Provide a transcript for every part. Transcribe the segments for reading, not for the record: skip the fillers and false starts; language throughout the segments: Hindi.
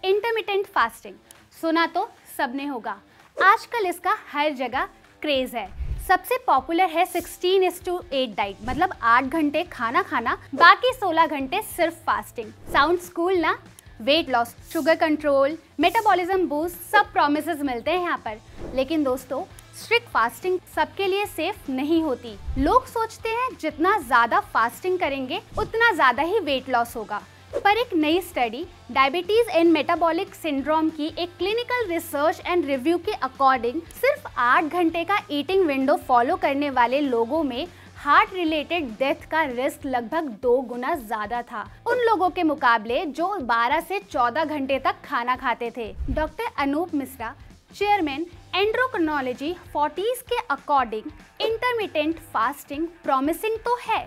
इंटरमिटेंट फास्टिंग सुना तो सबने होगा, आजकल इसका हर जगह क्रेज है। सबसे पॉपुलर है 16:8 डाइट, मतलब 8 घंटे खाना खाना, बाकी 16 घंटे सिर्फ फास्टिंग। साउंड्स कूल ना? Weight loss, sugar control, metabolism boost, सब प्रॉमिसेस मिलते हैं यहाँ पर। लेकिन दोस्तों, स्ट्रिक्ट फास्टिंग सबके लिए सेफ नहीं होती। लोग सोचते हैं जितना ज़्यादा फास्टिंग करेंगे उतना ज़्यादा ही वेट लॉस होगा, पर एक नई study diabetes and metabolic syndrome की एक क्लिनिकल रिसर्च एंड रिव्यू के अकॉर्डिंग सिर्फ 8 घंटे का ईटिंग विंडो फॉलो करने वाले लोगों में हार्ट रिलेटेड डेथ का रिस्क लगभग 2 गुना ज्यादा था उन लोगों के मुकाबले जो 12 से 14 घंटे तक खाना खाते थे। Doctor Anoop Mishra, chairman endocrinology 40s के अकॉर्डिंग इंटरमिटेंट फास्टिंग प्रॉमिसिंग तो है,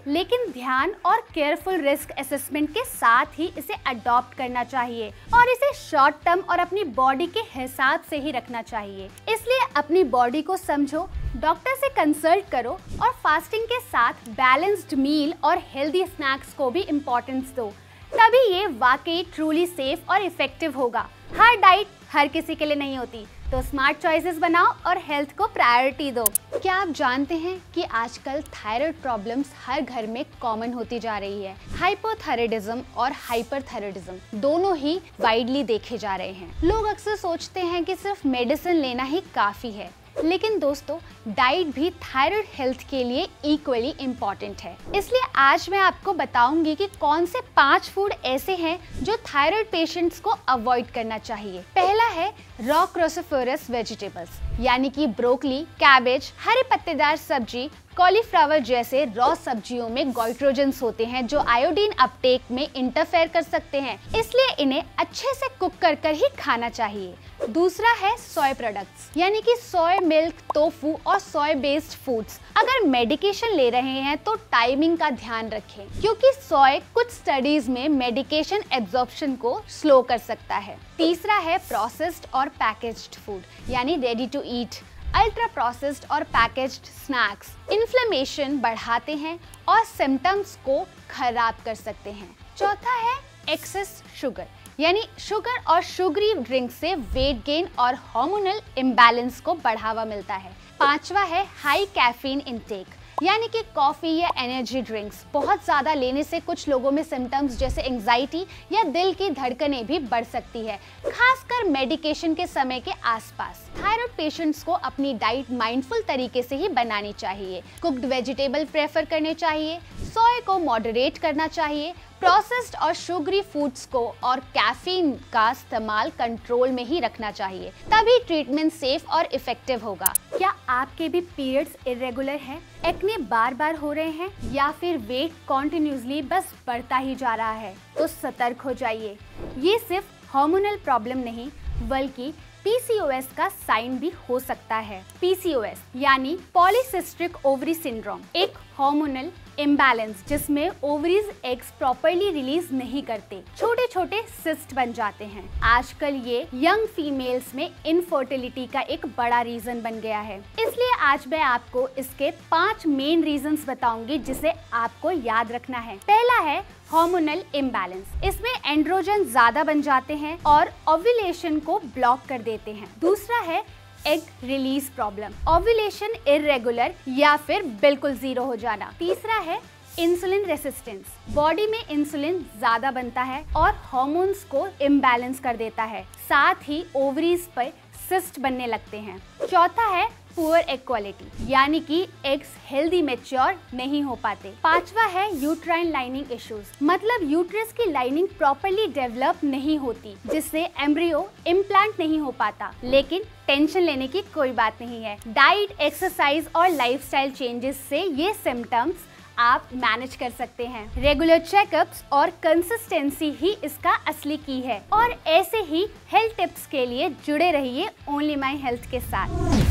लेकिन ध्यान और केयरफुल रिस्क असेसमेंट के साथ ही इसे अडॉप्ट करना चाहिए और इसे शॉर्ट टर्म और अपनी बॉडी के हिसाब से ही रखना चाहिए। इसलिए अपनी बॉडी को समझो, डॉक्टर से कंसल्ट करो और फास्टिंग के साथ बैलेंस्ड मील और हेल्दी स्नैक्स को भी इम्पोर्टेंस दो, तभी ये वाकई ट्रूली सेफ और इफेक्टिव होगा। हर डाइट हर किसी के लिए नहीं होती, तो स्मार्ट चॉइसेस बनाओ और हेल्थ को प्रायोरिटी दो। क्या आप जानते हैं कि आजकल थायराइड प्रॉब्लम्स हर घर में कॉमन होती जा रही है। हाइपोथायराइडिज्म और हाइपरथायराइडिज्म दोनों ही वाइडली देखे जा रहे हैं। लोग अक्सर सोचते हैं कि सिर्फ मेडिसिन लेना ही काफ़ी है, लेकिन दोस्तों, डाइट भी थायराइड हेल्थ के लिए इक्वली इम्पॉर्टेंट है। इसलिए आज मैं आपको बताऊंगी कि कौन से 5 फूड ऐसे हैं जो थायराइड पेशेंट्स को अवॉइड करना चाहिए। पहला है रॉ क्रूसिफरस वेजिटेबल्स, यानी कि ब्रोकली, कैबेज, हरे पत्तेदार सब्जी, कॉलीफ्लावर जैसे रॉ सब्जियों में गोइट्रोजेंस होते हैं जो आयोडीन अपटेक में इंटरफेयर कर सकते हैं, इसलिए इन्हें अच्छे से कुक कर ही खाना चाहिए। दूसरा है सोय प्रोडक्ट्स, यानी कि सोय मिल्क, टोफू और सोय बेस्ड फूड्स। अगर मेडिकेशन ले रहे हैं तो टाइमिंग का ध्यान रखें, क्योंकि सोय कुछ स्टडीज में मेडिकेशन एब्जॉर्प्शन को स्लो कर सकता है। तीसरा है प्रोसेस्ड और पैकेज्ड फूड, यानी ready to eat. Ultra processed और पैकेज्ड स्नैक्स इन्फ्लेमेशन बढ़ाते हैं और सिम्टम्स को खराब कर सकते हैं। चौथा है एक्सेस शुगर, यानी शुगर और शुगरी ड्रिंक से वेट गेन और हार्मोनल इम्बैलेंस को बढ़ावा मिलता है। पांचवा है हाई कैफीन इंटेक, यानी कि कॉफी या एनर्जी ड्रिंक्स बहुत ज़्यादा लेने से कुछ लोगों में सिम्टम्स जैसे एंजाइटी या दिल की धड़कनें भी बढ़ सकती है, खासकर मेडिकेशन के समय के आसपास। थायराइड पेशेंट्स को अपनी डाइट माइंडफुल तरीके से ही बनानी चाहिए। कुक्ड वेजिटेबल प्रेफर करने चाहिए, सोय को मॉडरेट करना चाहिए, प्रोसेस्ड और शुगरी फूड्स को और कैफीन का इस्तेमाल कंट्रोल में ही रखना चाहिए, तभी ट्रीटमेंट सेफ और इफेक्टिव होगा। क्या आपके भी पीरियड्स इरेगुलर हैं, एक्ने बार बार हो रहे हैं, या फिर वेट कॉन्टिन्यूसली बस बढ़ता ही जा रहा है, तो सतर्क हो जाइए। ये सिर्फ हार्मोनल प्रॉब्लम नहीं, बल्कि PCOS का साइन भी हो सकता है। PCOS यानी पॉलीसिस्टिक ओवरी सिंड्रोम एक हार्मोनल इम्बैलेंस जिसमें ओवरीज एग्स प्रॉपर्ली रिलीज नहीं करते, छोटे छोटे सिस्ट बन जाते हैं। आजकल ये यंग फीमेल्स में इनफर्टिलिटी का एक बड़ा रीजन बन गया है। इसलिए आज मैं आपको इसके 5 मेन रीजंस बताऊंगी जिसे आपको याद रखना है। पहला है हार्मोनल इम्बैलेंस, इसमें एंड्रोजन ज्यादा बन जाते हैं और ओव्यूलेशन को ब्लॉक कर देते हैं। दूसरा है egg release problem, ovulation irregular या फिर बिल्कुल जीरो हो जाना। तीसरा है इंसुलिन रेसिस्टेंस, बॉडी में इंसुलिन ज्यादा बनता है और हार्मोन्स को इम्बैलेंस कर देता है, साथ ही ओवरीज पर सिस्ट बनने लगते हैं। चौथा है पुअर एग क्वालिटी, यानी कि एग्स हेल्दी मैच्योर नहीं हो पाते। पांचवा है यूट्राइन लाइनिंग इश्यूज, मतलब यूट्रस की लाइनिंग प्रॉपर्ली डेवलप नहीं होती, जिससे एम्ब्रियो इम्प्लांट नहीं हो पाता। लेकिन टेंशन लेने की कोई बात नहीं है, डाइट, एक्सरसाइज और लाइफस्टाइल चेंजेस से ये सिम्टम्स आप मैनेज कर सकते हैं। रेगुलर चेकअप्स और कंसिस्टेंसी ही इसका असली की है। और ऐसे ही हेल्थ टिप्स के लिए जुड़े रहिए ओनली माई हेल्थ के साथ।